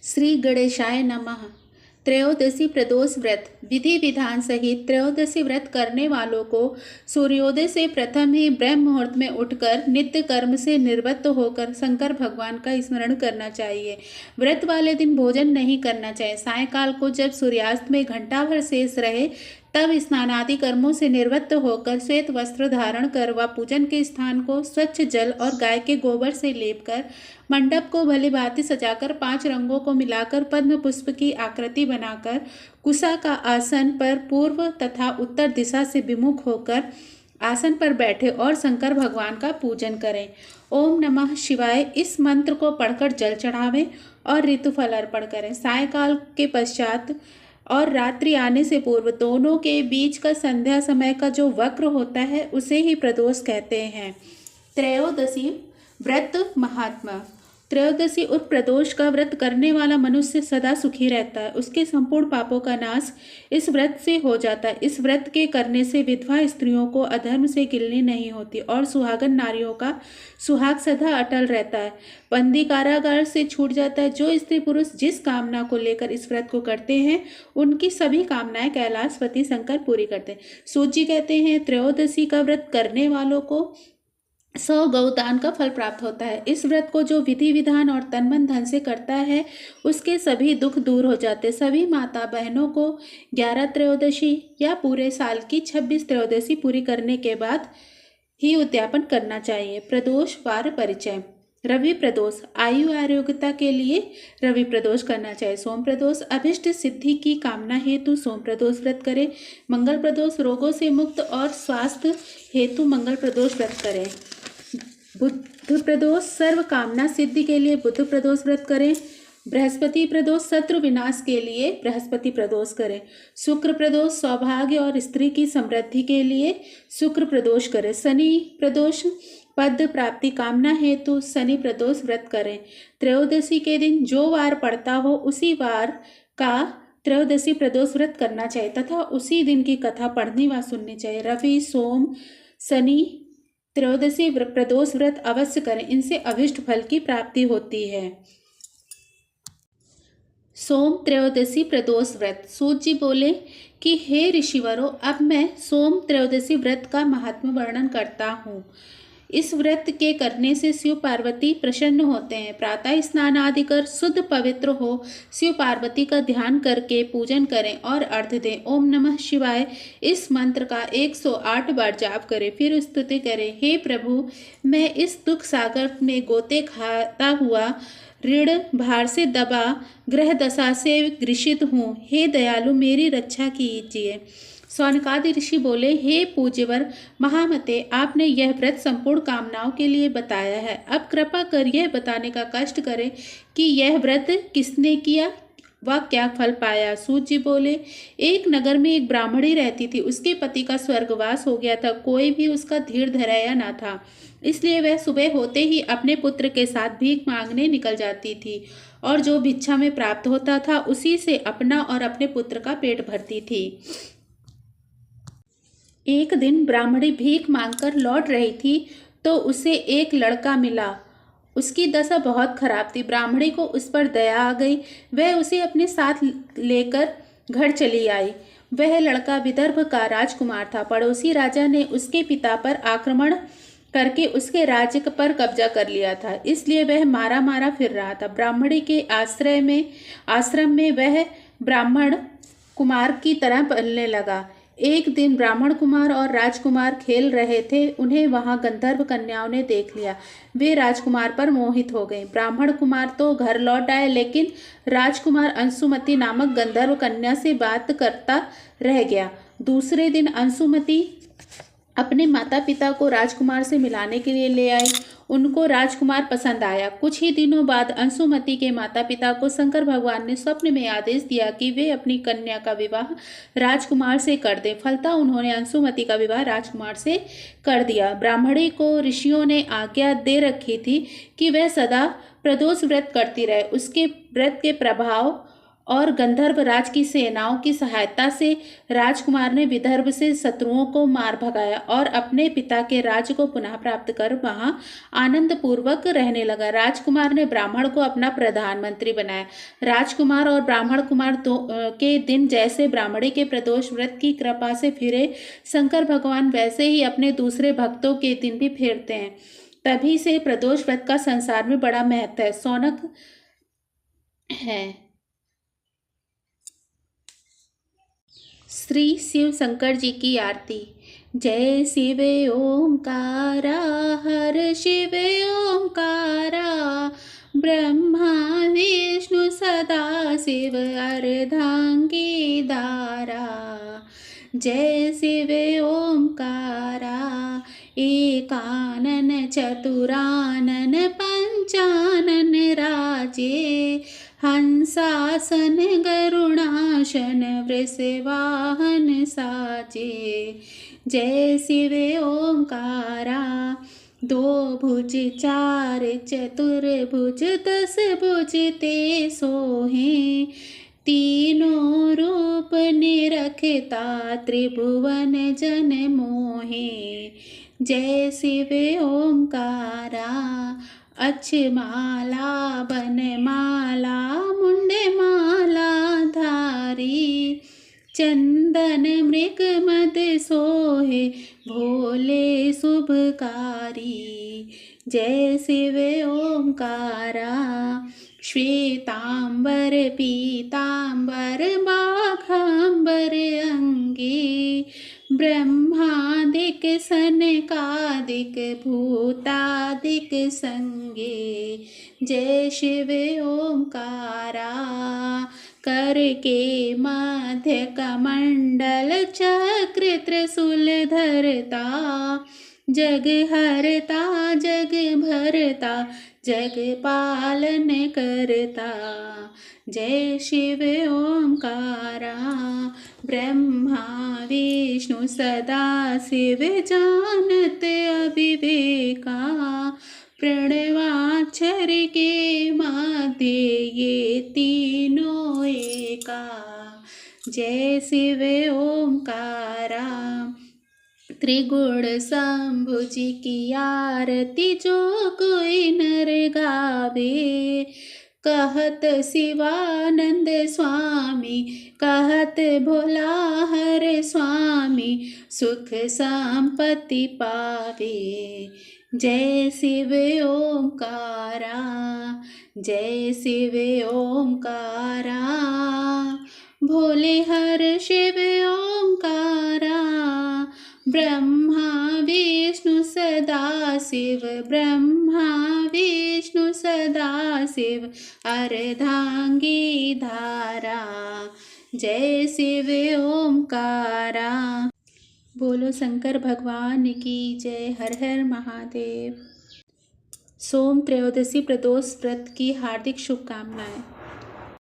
श्री गणेशाय नमः। त्रयोदशी प्रदोष व्रत विधि विधान सहित त्रयोदशी व्रत करने वालों को सूर्योदय से प्रथम ही ब्रह्म मुहूर्त में उठकर नित्य कर्म से निवृत्त होकर शंकर भगवान का स्मरण करना चाहिए। व्रत वाले दिन भोजन नहीं करना चाहिए। सायंकाल को जब सूर्यास्त में घंटा भर शेष रहे तब स्नानादि कर्मों से निवृत्त होकर श्वेत वस्त्र धारण कर व पूजन के स्थान को स्वच्छ जल और गाय के गोबर से लेपकर मंडप को भली भांति सजाकर 5 रंगों को मिलाकर पद्म पुष्प की आकृति बनाकर कुशा का आसन पर पूर्व तथा उत्तर दिशा से विमुख होकर आसन पर बैठे और शंकर भगवान का पूजन करें। ओम नमः शिवाय इस मंत्र को पढ़कर जल चढ़ावें और ऋतुफल अर्पण करें। सायंकाल के पश्चात और रात्रि आने से पूर्व दोनों के बीच का संध्या समय का जो वक्र होता है उसे ही प्रदोष कहते हैं। त्रयोदशी व्रत महात्मा। त्रयोदशी और प्रदोष का व्रत करने वाला मनुष्य सदा सुखी रहता है। उसके संपूर्ण पापों का नाश इस व्रत से हो जाता है। इस व्रत के करने से विधवा स्त्रियों को अधर्म से गिलनी नहीं होती और सुहागन नारियों का सुहाग सदा अटल रहता है। बंदी कारागार से छूट जाता है। जो स्त्री पुरुष जिस कामना को लेकर इस व्रत को करते हैं उनकी सभी कामनाएं कैलाशपति शंकर पूरी करते हैं। सूत जी कहते हैं त्रयोदशी का व्रत करने वालों को 100 गौदान का फल प्राप्त होता है। इस व्रत को जो विधि विधान और तन मन धन से करता है उसके सभी दुख दूर हो जाते। सभी माता बहनों को 11 त्रयोदशी या पूरे साल की 26 त्रयोदशी पूरी करने के बाद ही उद्यापन करना चाहिए। प्रदोष वार परिचय। रवि प्रदोष आयु आरोग्यता के लिए रवि प्रदोष करना चाहिए। सोम प्रदोष अभिष्ट सिद्धि की कामना हेतु सोम प्रदोष व्रत करें। मंगल प्रदोष रोगों से मुक्त और स्वास्थ्य हेतु मंगल प्रदोष व्रत करें। बुध प्रदोष सर्व कामना सिद्धि के लिए बुध प्रदोष व्रत करें। बृहस्पति प्रदोष शत्रु विनाश के लिए बृहस्पति प्रदोष करें। शुक्र प्रदोष सौभाग्य और स्त्री की समृद्धि के लिए शुक्र प्रदोष करें। शनि प्रदोष पद प्राप्ति कामना हेतु शनि प्रदोष व्रत करें। त्रयोदशी के दिन जो वार पड़ता हो उसी वार का त्रयोदशी प्रदोष व्रत करना चाहिए तथा उसी दिन की कथा पढ़नी व सुननी चाहिए। रवि सोम शनि त्रयोदशी प्रदोष व्रत अवश्य करें। इनसे अभिष्ट फल की प्राप्ति होती है। सोम त्रयोदशी प्रदोष व्रत। सूत जी बोले कि हे ऋषिवरों, अब मैं सोम त्रयोदशी व्रत का महात्म्य वर्णन करता हूँ। इस व्रत के करने से शिव पार्वती प्रसन्न होते हैं। प्रातः स्नान आदि कर शुद्ध पवित्र हो शिव पार्वती का ध्यान करके पूजन करें और अर्घ्य दें। ओम नमः शिवाय इस मंत्र का 108 बार जाप करें। फिर स्तुति करें, हे प्रभु, मैं इस दुख सागर में गोते खाता हुआ ऋण भार से दबा ग्रह दशा से ग्रसित हूँ। हे दयालु, मेरी रक्षा कीजिए। सौनकादि ऋषि बोले, हे पूज्यवर महामते, आपने यह व्रत संपूर्ण कामनाओं के लिए बताया है। अब कृपा कर यह बताने का कष्ट करें कि यह व्रत किसने किया व क्या फल पाया। सूत जी बोले, एक नगर में एक ब्राह्मणी रहती थी। उसके पति का स्वर्गवास हो गया था। कोई भी उसका धीर धराया न था, इसलिए वह सुबह होते ही अपने पुत्र के साथ भीख मांगने निकल जाती थी और जो भिक्षा में प्राप्त होता था उसी से अपना और अपने पुत्र का पेट भरती थी। एक दिन ब्राह्मणी भीख मांगकर लौट रही थी तो उसे एक लड़का मिला। उसकी दशा बहुत खराब थी। ब्राह्मणी को उस पर दया आ गई। वह उसे अपने साथ लेकर घर चली आई। वह लड़का विदर्भ का राजकुमार था। पड़ोसी राजा ने उसके पिता पर आक्रमण करके उसके राज्य पर कब्जा कर लिया था, इसलिए वह मारा मारा फिर रहा था। ब्राह्मणी के आश्रम में वह ब्राह्मण कुमार की तरह पलने लगा। एक दिन ब्राह्मण कुमार और राजकुमार खेल रहे थे। उन्हें वहां गंधर्व कन्याओं ने देख लिया। वे राजकुमार पर मोहित हो गए। ब्राह्मण कुमार तो घर लौट आए, लेकिन राजकुमार अंशुमति नामक गंधर्व कन्या से बात करता रह गया। दूसरे दिन अंशुमति अपने माता पिता को राजकुमार से मिलाने के लिए ले आई। उनको राजकुमार पसंद आया। कुछ ही दिनों बाद अंशुमति के माता पिता को शंकर भगवान ने स्वप्न में आदेश दिया कि वे अपनी कन्या का विवाह राजकुमार से कर दें। फलतः उन्होंने अंशुमति का विवाह राजकुमार से कर दिया। ब्राह्मणी को ऋषियों ने आज्ञा दे रखी थी कि वह सदा प्रदोष व्रत करती रहे। उसके व्रत के प्रभाव और गंधर्व राज की सेनाओं की सहायता से राजकुमार ने विदर्भ से शत्रुओं को मार भगाया और अपने पिता के राज्य को पुनः प्राप्त कर वहां आनंद पूर्वक रहने लगा। राजकुमार ने ब्राह्मण को अपना प्रधानमंत्री बनाया। राजकुमार और ब्राह्मण कुमार के दिन जैसे ब्राह्मणी के प्रदोष व्रत की कृपा से फिरे, शंकर भगवान वैसे ही अपने दूसरे भक्तों के दिन भी फेरते हैं। तभी से प्रदोष व्रत का संसार में बड़ा महत्व है। शौनक है। श्री शिव शंकर जी की आरती। जय शिव ओंकारा, हर शिव ओंकारा, ब्रह्मा विष्णु सदा शिव अर्धांगी दारा। जय शिव ओंकारा, एकानन चतुरानन पंचानन राजे, हंसासन गरुणाशन वृषवाहन साजे। जय शिव ओंकारा, दो भुज चार चतुर्भुज दस भुज ते सोहे, तीनों रूप निरखता त्रिभुवन जन मोहे। जय शिव ओंकारा, अक्षमाला बनमाला मुंड माला धारी, चंदन मृग मद सोहे भोले शुभकारी। जय शिव ओंकारा, श्वेतांबर पीतांबर बाघांबर अंगी, ब्रह्मादिक सनकादिक भूतादिक संगे। जय शिव ओंकारा, कर के मध्य कमंडल चक्र त्रिशूल धरता, जग हरता जग भरता जग पालन करता। जय शिव ओंकारा, ब्रह्मा विष्णु सदा शिव जानत अविवेका, प्रणवाक्षर के माध्य ये तीनों एका। जय शिव ओंकारा, त्रिगुण शंभु जी की आरती जो कोई नर गावे, कहत शिवानंद स्वामी कहत भोला हर स्वामी, सुख संपत्ति पावे। जय शिव ओंकारा, जय शिव ओंकारा, भोले हर शिव ओंकारा, ब्रह्मा विष्णु सदा शिव, ब्रह्मा विष्णु सदा शिव अर्धांगी धारा। जय शिव ओंकारा। बोलो शंकर भगवान की जय। हर हर महादेव। सोम त्रयोदशी प्रदोष व्रत की हार्दिक शुभकामनाएं।